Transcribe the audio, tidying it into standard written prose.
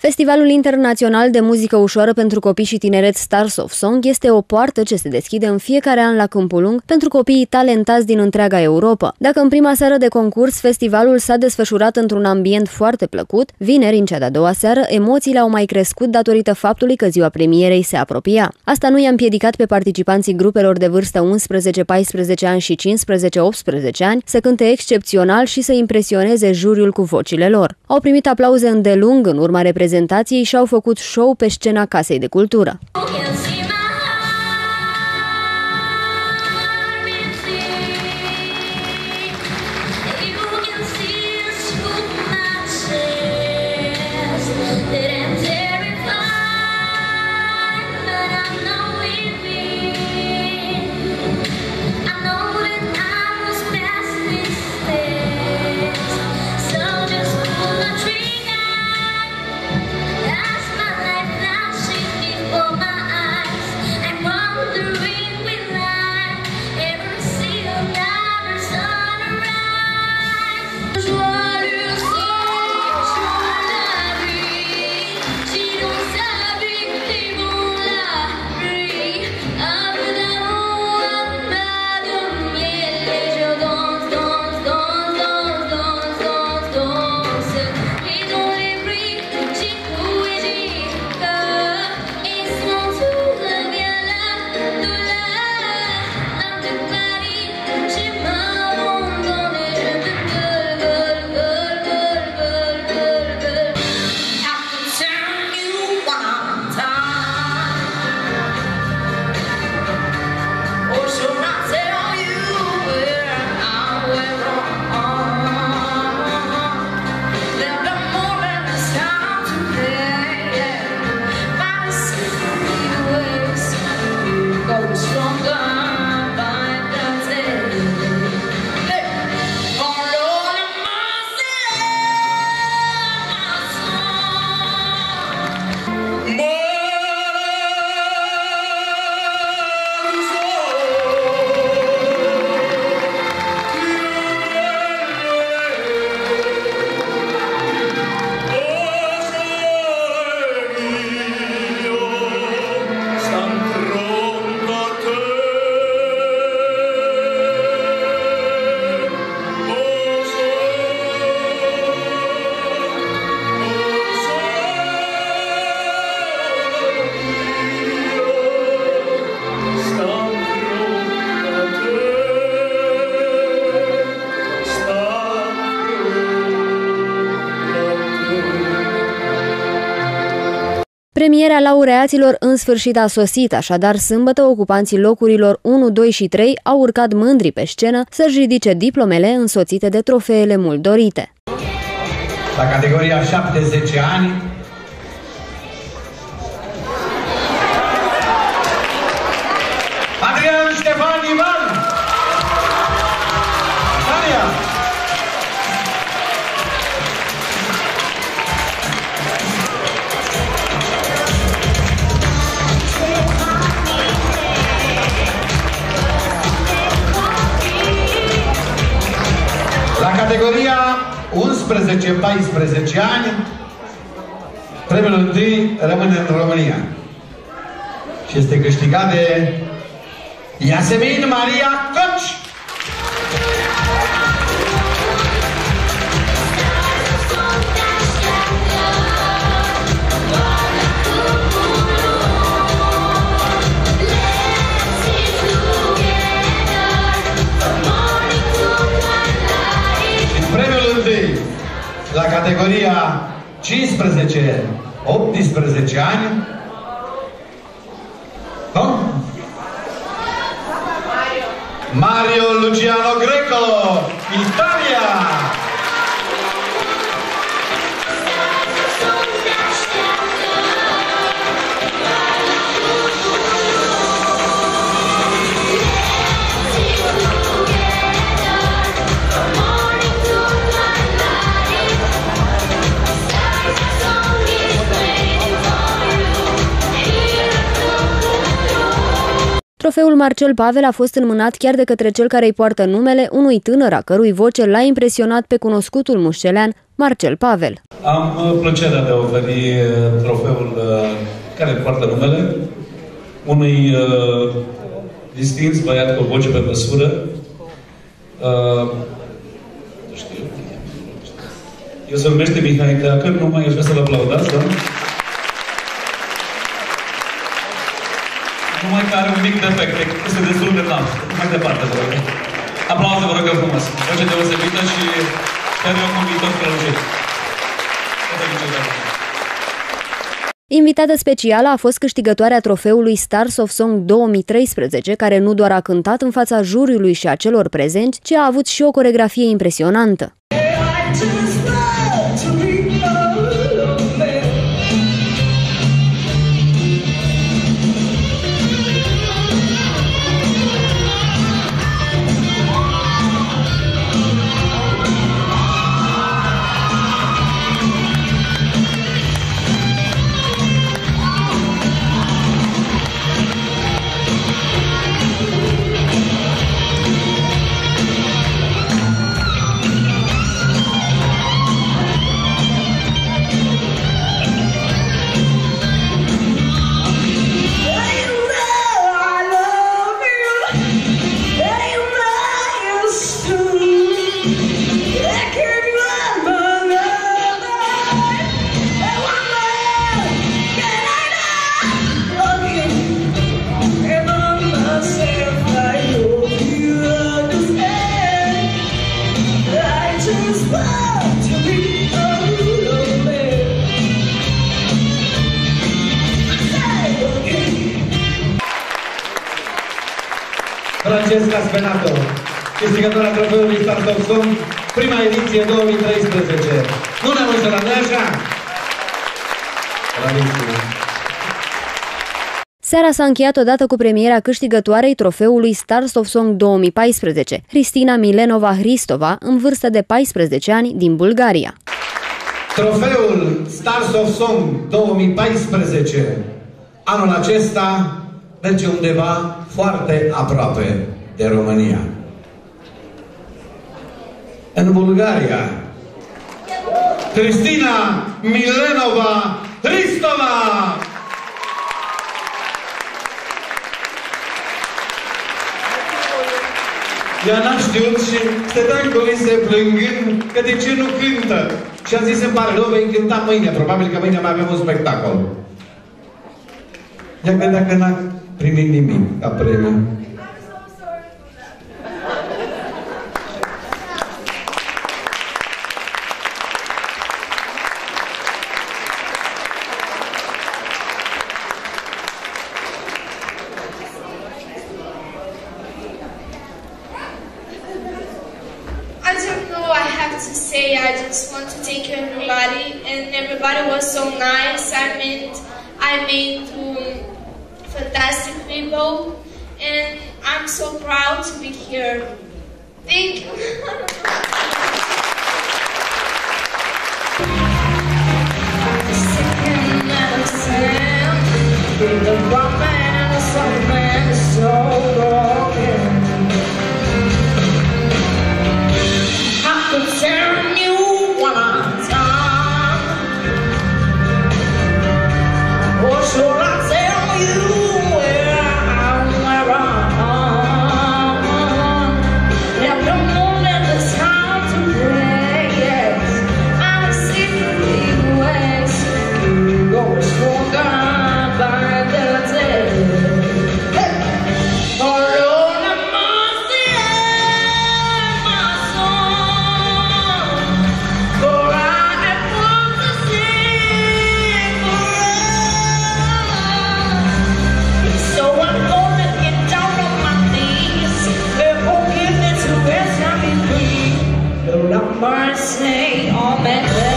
Festivalul Internațional de Muzică Ușoară pentru Copii și Tineret Stars of Song este o poartă ce se deschide în fiecare an la Câmpul Lung pentru copiii talentați din întreaga Europa. Dacă în prima seară de concurs festivalul s-a desfășurat într-un ambient foarte plăcut, vineri, în cea de-a doua seară, emoțiile au mai crescut datorită faptului că ziua premierei se apropia. Asta nu i-a împiedicat pe participanții grupelor de vârstă 11-14 ani și 15-18 ani să cânte excepțional și să impresioneze juriul cu vocile lor. Au primit aplauze îndelung în urma reprezentației și au făcut show pe scena Casei de Cultură. Premierea laureaților în sfârșit a sosit, așadar sâmbătă ocupanții locurilor 1, 2 și 3 au urcat mândri pe scenă să-și ridice diplomele însoțite de trofeele mult dorite. La categoria 7-10 ani, Adrian Ștefan Ivan! Maria! La categoria 11-14 ani, premiul întâi rămâne în România și este câștigat de Iasemin Maria Coci. La categoria 15-18 ani, nu? Mario Luciano Greco, Italia! Trofeul Marcel Pavel a fost înmânat chiar de către cel care îi poartă numele, unui tânăr a cărui voce l-a impresionat pe cunoscutul mușcelean, Marcel Pavel. Am plăcerea de a oferi trofeul care poartă numele unui distins băiat cu o voce pe măsură. El se numește Mihai Teacăr, numai aș vrea să-l aplaudați, da? Numai că are un mic defect, este destul de înalt. Mai departe, vă rog. Aplauze, vă rog, frumos. Voce deosebită și sper eu cu un viitor strălucit. Invitată specială a fost câștigătoarea trofeului Stars of Song 2013, care nu doar a cântat în fața juriului și a celor prezenți, ci a avut și o coreografie impresionantă. Francesca Spenato, câștigătoarea trofeului Stars of Song, prima ediție 2013. Nu ne-am înșelat, nu-i așa? Seara s-a încheiat odată cu premiera câștigătoarei trofeului Stars of Song 2014, Hristina Milenova Hristova, în vârstă de 14 ani, din Bulgaria. Trofeul Stars of Song 2014 anul acesta merge undeva foarte aproape de România. În Bulgaria, Hristina Milenova Hristova! Ea n-a știut și stătea în culise plângând că de ce nu cântă. Și a zis, îmi pare rău, vei cânta mâine. Probabil că mâine mai avem un spectacol. Ea credea că n-a primit nimic ca premiu. I don't know, I have to say, I just want to thank you everybody, and everybody was so nice. I met fantastic people, and I'm so proud to be here. Thank you. Mercy, all men.